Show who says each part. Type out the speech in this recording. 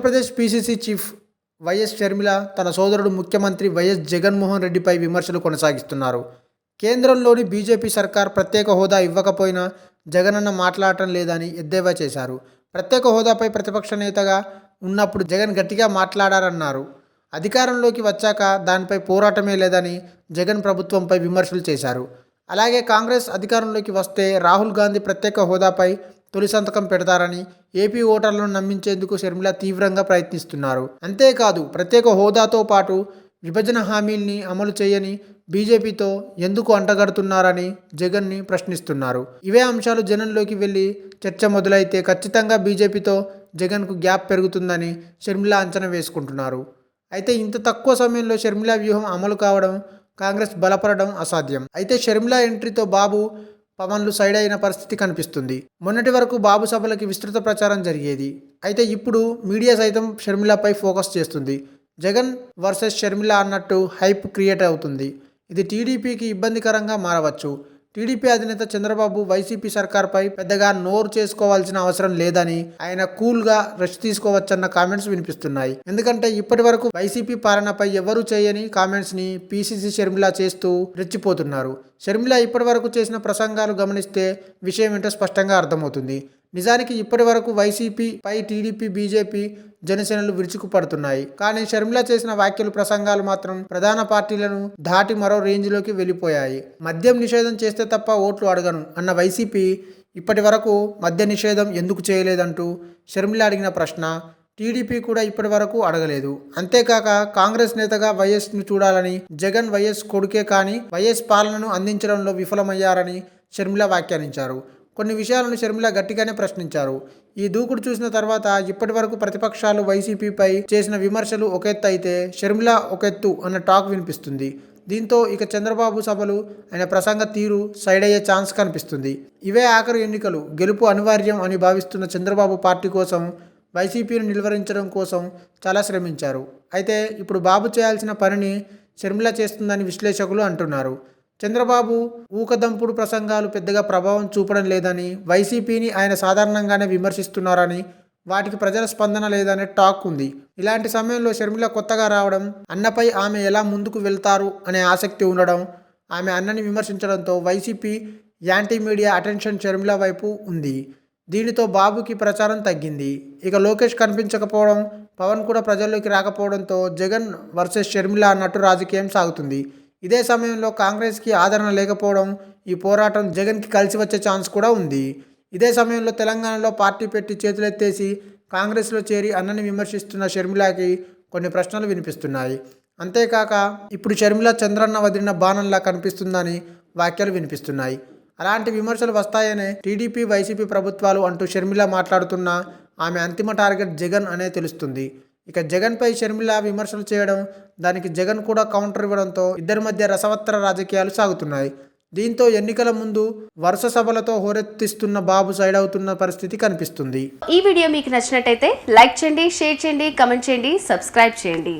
Speaker 1: Andhra Pradesh PCC chief YS Sharmila తన సోదరుడు ముఖ్యమంత్రి వైఎస్ జగన్మోహన్ రెడ్డిపై విమర్శలు కొనసాగిస్తున్నారు. కేంద్రంలోని బీజేపీ సర్కార్ ప్రత్యేక హోదా ఇవ్వకపోయినా జగనన్న మాట్లాడటం లేదని ఎద్దేవా చేశారు. ప్రత్యేక హోదాపై ప్రతిపక్ష నేతగా ఉన్నప్పుడు జగన్ గట్టిగా మాట్లాడారన్నారు. అధికారంలోకి వచ్చాక దానిపై పోరాటమే లేదని జగన్ ప్రభుత్వంపై విమర్శలు చేశారు. అలాగే కాంగ్రెస్ అధికారంలోకి వస్తే రాహుల్ గాంధీ ప్రత్యేక హోదాపై తొలి సంతకం పెడతారని ఏపీ ఓటర్లను నమ్మించేందుకు షర్మిల తీవ్రంగా ప్రయత్నిస్తున్నారు. అంతేకాదు ప్రత్యేక హోదాతో పాటు విభజన హామీల్ని అమలు చేయని బీజేపీతో ఎందుకు అంటగడుతున్నారని జగన్ని ప్రశ్నిస్తున్నారు. ఇవే అంశాలు జనంలోకి వెళ్ళి చర్చ మొదలైతే ఖచ్చితంగా బీజేపీతో జగన్కు గ్యాప్ పెరుగుతుందని షర్మిల అంచనా వేసుకుంటున్నారు. అయితే ఇంత తక్కువ సమయంలో షర్మిల వ్యూహం అమలు కావడం, కాంగ్రెస్ బలపడడం అసాధ్యం. అయితే షర్మిల ఎంట్రీతో బాబు పవన్లు సైడ్ అయిన పరిస్థితి కనిపిస్తుంది. మొన్నటి వరకు బాబు సభలకి విస్తృత ప్రచారం జరిగేది. అయితే ఇప్పుడు మీడియా సైతం షర్మిలపై ఫోకస్ చేస్తుంది. జగన్ వర్సెస్ షర్మిల అన్నట్టు హైప్ క్రియేట్ అవుతుంది. ఇది టీడీపీకి ఇబ్బందికరంగా మారవచ్చు. టీడీపీ అధినేత చంద్రబాబు వైసీపీ సర్కార్పై పెద్దగా నోరు చేసుకోవాల్సిన అవసరం లేదని, ఆయన కూల్గా రెస్ట్ తీసుకోవచ్చన్న కామెంట్స్ వినిపిస్తున్నాయి. ఎందుకంటే ఇప్పటి వరకు వైసీపీ పాలనపై ఎవరూ చేయని కామెంట్స్ని పీసీసీ షర్మిల చేస్తూ రెచ్చిపోతున్నారు. షర్మిల ఇప్పటి వరకు చేసిన ప్రసంగాలు గమనిస్తే విషయం ఏంటో స్పష్టంగా అర్థమవుతుంది. నిజానికి ఇప్పటి వరకు వైసీపీ పై టీడీపీ, బీజేపీ, జనసేనలు విరుచుకుపడుతున్నాయి. కానీ షర్మిల చేసిన వ్యాఖ్యలు, ప్రసంగాలు మాత్రం ప్రధాన పార్టీలను దాటి మరో రేంజ్లోకి వెళ్ళిపోయాయి. మద్యం నిషేధం చేస్తే తప్ప ఓట్లు అడగను అన్న వైసీపీ ఇప్పటి వరకు మద్య నిషేధం ఎందుకు చేయలేదంటూ షర్మిల అడిగిన ప్రశ్న టీడీపీ కూడా ఇప్పటి వరకు అడగలేదు. అంతేకాక కాంగ్రెస్ నేతగా వైఎస్ను చూడాలని జగన్ వైఎస్ కొడుకే కానీ వైఎస్ పాలనను అందించడంలో విఫలమయ్యారని షర్మిల వ్యాఖ్యానించారు. కొన్ని విషయాలను షర్మిల గట్టిగానే ప్రశ్నించారు. ఈ దూకుడు చూసిన తర్వాత ఇప్పటి వరకు ప్రతిపక్షాలు వైసీపీపై చేసిన విమర్శలు ఒక ఎత్తు అయితే షర్మిల ఒక ఎత్తు అన్న టాక్ వినిపిస్తుంది. దీంతో ఇక చంద్రబాబు సభలు, ఆయన ప్రసంగ తీరు సైడ్ అయ్యే ఛాన్స్ కనిపిస్తుంది. ఇవే ఆఖరు ఎన్నికలు, గెలుపు అనివార్యం అని భావిస్తున్న చంద్రబాబు పార్టీ కోసం, వైసీపీని నిలువరించడం కోసం చాలా శ్రమించారు. అయితే ఇప్పుడు బాబు చేయాల్సిన పనిని షర్మిల చేస్తుందని విశ్లేషకులు అంటున్నారు. చంద్రబాబు ఊకదంపుడు ప్రసంగాలు పెద్దగా ప్రభావం చూపడం లేదని, వైసీపీని ఆయన సాధారణంగానే విమర్శిస్తున్నారని, వాటికి ప్రజల స్పందన లేదనే టాక్ ఉంది. ఇలాంటి సమయంలో షర్మిల కొత్తగా రావడం, అన్నపై ఆమె ఎలా ముందుకు వెళ్తారు అనే ఆసక్తి ఉండడం, ఆమె అన్నని విమర్శించడంతో YCP anti media attention Sharmila వైపు ఉంది. దీనితో బాబుకి ప్రచారం తగ్గింది. ఇక లోకేష్ కనిపించకపోవడం, పవన్ కూడా ప్రజల్లోకి రాకపోవడంతో జగన్ వర్సెస్ షర్మిల అన్నట్టు రాజకీయం సాగుతుంది. ఇదే సమయంలో కాంగ్రెస్కి ఆదరణ లేకపోవడం, ఈ పోరాటం జగన్కి కలిసి వచ్చే ఛాన్స్ కూడా ఉంది. ఇదే సమయంలో తెలంగాణలో పార్టీ పెట్టి చేతులెత్తేసి కాంగ్రెస్లో చేరి అన్నని విమర్శిస్తున్న షర్మిలకి కొన్ని ప్రశ్నలు వినిపిస్తున్నాయి. అంతేకాక ఇప్పుడు షర్మిల చంద్రన్న వదిలిన బాణంలా కనిపిస్తుందని వ్యాఖ్యలు వినిపిస్తున్నాయి. అలాంటి విమర్శలు వస్తాయనే టీడీపీ, వైసీపీ ప్రభుత్వాలు అంటూ షర్మిల మాట్లాడుతున్నా ఆమె అంతిమ టార్గెట్ జగన్ అనే తెలుస్తుంది. ఇక జగన్పై షర్మిల విమర్శలు చేయడం, దానికి జగన్ కూడా కౌంటర్ ఇవ్వడంతో ఇద్దరి మధ్య రసవత్తర రాజకీయాలు సాగుతున్నాయి. దీంతో ఎన్నికల ముందు వరుస సభలతో హోరెత్తిస్తున్న బాబు సైడ్ అవుతున్న పరిస్థితి కనిపిస్తుంది.
Speaker 2: ఈ వీడియో మీకు నచ్చినట్టయితే లైక్ చేయండి, షేర్ చేయండి, కమెంట్ చేయండి, సబ్స్క్రైబ్ చేయండి.